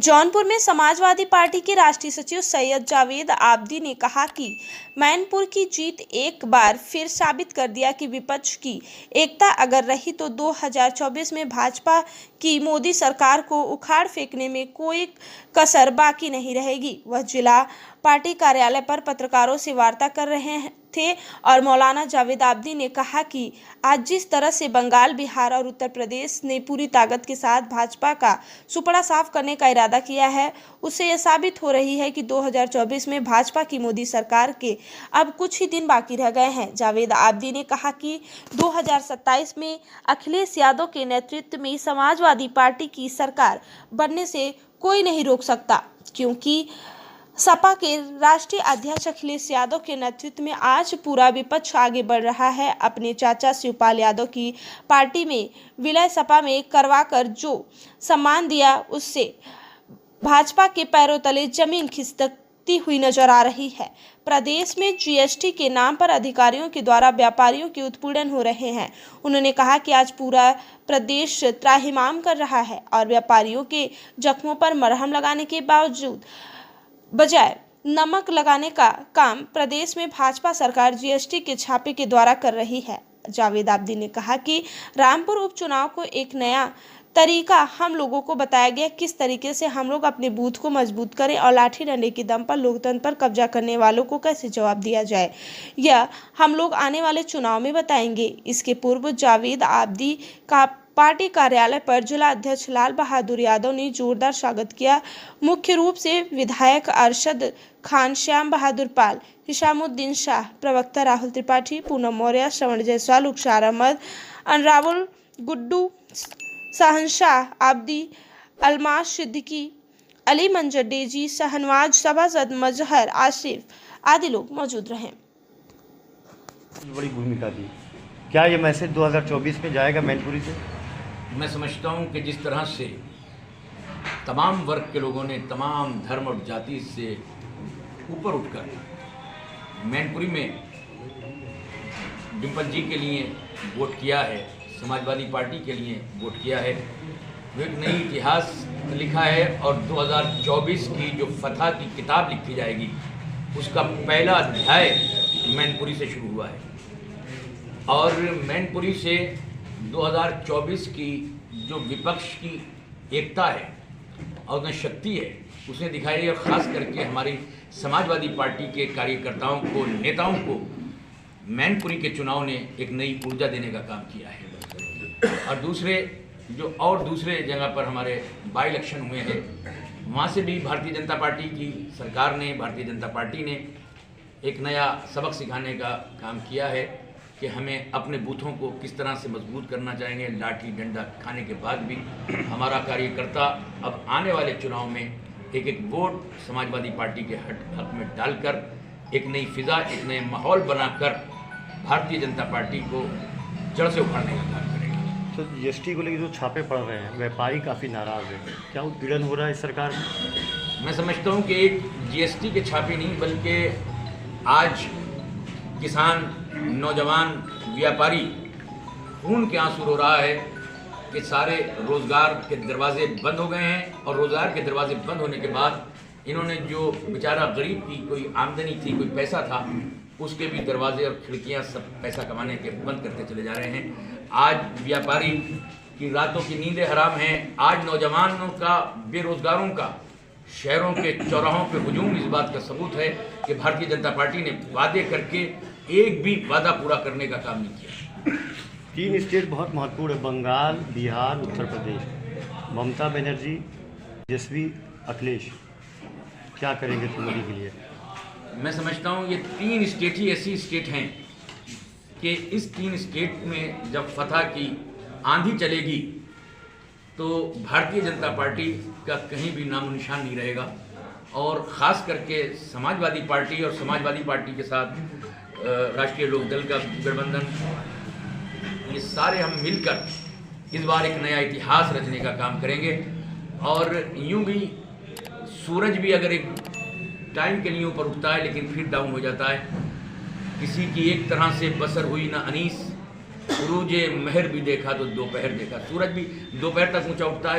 जौनपुर में समाजवादी पार्टी के राष्ट्रीय सचिव सैयद जावेद आबदी ने कहा कि मैनपुर की जीत एक बार फिर साबित कर दिया कि विपक्ष की एकता अगर रही तो 2024 में भाजपा की मोदी सरकार को उखाड़ फेंकने में कोई कसर बाकी नहीं रहेगी। वह जिला पार्टी कार्यालय पर पत्रकारों से वार्ता कर रहे थे और मौलाना जावेद आबदी ने कहा कि आज जिस तरह से बंगाल, बिहार और उत्तर प्रदेश ने पूरी ताकत के साथ भाजपा का सुपड़ा साफ करने का इरादा किया है, उससे यह साबित हो रही है कि 2024 में भाजपा की मोदी सरकार के अब कुछ ही दिन बाकी रह गए हैं। जावेद आबदी ने कहा कि 2027 में अखिलेश यादव के नेतृत्व में समाजवादी पार्टी की सरकार बनने से कोई नहीं रोक सकता, क्योंकि सपा के राष्ट्रीय अध्यक्ष अखिलेश यादव के नेतृत्व में आज पूरा विपक्ष आगे बढ़ रहा है। अपने चाचा शिवपाल यादव की पार्टी में विलय सपा में करवाकर जो सम्मान दिया, उससे भाजपा के पैरों तले जमीन खिसकती हुई नजर आ रही है। प्रदेश में जीएसटी के नाम पर अधिकारियों के द्वारा व्यापारियों के उत्पीड़न हो रहे हैं। उन्होंने कहा कि आज पूरा प्रदेश त्राहिमाम कर रहा है और व्यापारियों के जख्मों पर मरहम लगाने के बजाय नमक लगाने का काम प्रदेश में भाजपा सरकार जीएसटी के छापे के द्वारा कर रही है। जावेद आबदी ने कहा कि रामपुर उपचुनाव को एक नया तरीका हम लोगों को बताया गया, किस तरीके से हम लोग अपने बूथ को मजबूत करें और लाठी डंडे के दम पर लोकतंत्र पर कब्जा करने वालों को कैसे जवाब दिया जाए, यह हम लोग आने वाले चुनाव में बताएंगे। इसके पूर्व जावेद आबदी का पार्टी कार्यालय पर जिला अध्यक्ष लाल बहादुर यादव ने जोरदार स्वागत किया। मुख्य रूप से विधायक अरशद खान, श्याम बहादुर पाल, हिशामुद्दीन शाह, प्रवक्ता राहुल त्रिपाठी, पूनम मौर्य, श्रवण जायसवाल, उखशार अहमद, अनरावुल, गुड्डू, शहनशाह आबदी, अलमास सिद्दीकी, अली मंजर डेजी, शहनवाज, सभासद मजहर, आसिफ आदि लोग मौजूद रहे। बड़ी भूमिका थी। क्या ये मैसेज 2024 में जाएगा मैनपुरी से? मैं समझता हूं कि जिस तरह से तमाम वर्ग के लोगों ने तमाम धर्म और जाति से ऊपर उठकर मैनपुरी में डिम्पल जी के लिए वोट किया है, समाजवादी पार्टी के लिए वोट किया है, वो एक नई इतिहास लिखा है और 2024 की जो फतह की किताब लिखी जाएगी उसका पहला अध्याय मैनपुरी से शुरू हुआ है। और मैनपुरी से 2024 की जो विपक्ष की एकता है और शक्ति है उसने दिखाई है, ख़ास करके हमारी समाजवादी पार्टी के कार्यकर्ताओं को, नेताओं को मैनपुरी के चुनाव ने एक नई ऊर्जा देने का काम किया है। और दूसरे जगह पर हमारे बाई इलेक्शन हुए हैं, वहाँ से भी भारतीय जनता पार्टी की सरकार ने, भारतीय जनता पार्टी ने एक नया सबक सिखाने का काम किया है कि हमें अपने बूथों को किस तरह से मजबूत करना चाहेंगे। लाठी डंडा खाने के बाद भी हमारा कार्यकर्ता अब आने वाले चुनाव में एक एक वोट समाजवादी पार्टी के हक में डालकर एक नई फिजा, एक नए माहौल बनाकर भारतीय जनता पार्टी को जड़ से उखाड़ने का काम करेंगे। तो जीएसटी को लेकर जो छापे पड़ रहे हैं, व्यापारी काफ़ी नाराज़ हैं, क्या उत्पीड़न हो रहा है इस सरकार में? मैं समझता हूँ कि एक जीएसटी के छापे नहीं, बल्कि आज किसान, नौजवान, व्यापारी खून के आंसू रो रहा है कि सारे रोज़गार के दरवाजे बंद हो गए हैं और रोज़गार के दरवाजे बंद होने के बाद इन्होंने जो बेचारा गरीब की कोई आमदनी थी, कोई पैसा था, उसके भी दरवाजे और खिड़कियां सब पैसा कमाने के बंद करते चले जा रहे हैं। आज व्यापारी की रातों की नींदें हराम हैं। आज नौजवानों का, बेरोज़गारों का शहरों के चौराहों पे हुजूम इस बात का सबूत है कि भारतीय जनता पार्टी ने वादे करके एक भी वादा पूरा करने का काम नहीं किया। 3 स्टेट बहुत महत्वपूर्ण है, बंगाल, बिहार, उत्तर प्रदेश। ममता बनर्जी, तेजस्वी, अखिलेश, क्या करेंगे मोदी के लिए? मैं समझता हूँ ये 3 स्टेट ही ऐसी स्टेट हैं कि इस 3 स्टेट में जब फतह की आंधी चलेगी तो भारतीय जनता पार्टी का कहीं भी नामो निशान नहीं रहेगा। और ख़ास करके समाजवादी पार्टी और समाजवादी पार्टी के साथ राष्ट्रीय लोकदल का गठबंधन, ये सारे हम मिलकर इस बार एक नया इतिहास रचने का काम करेंगे। और यूं भी सूरज भी अगर एक टाइम के लिए ऊपर उठता है लेकिन फिर डाउन हो जाता है। किसी की एक तरह से बसर हुई ना अनीस, उरूजे महर भी देखा तो दोपहर देखा। सूरज भी दोपहर तक ऊंचा उठता है।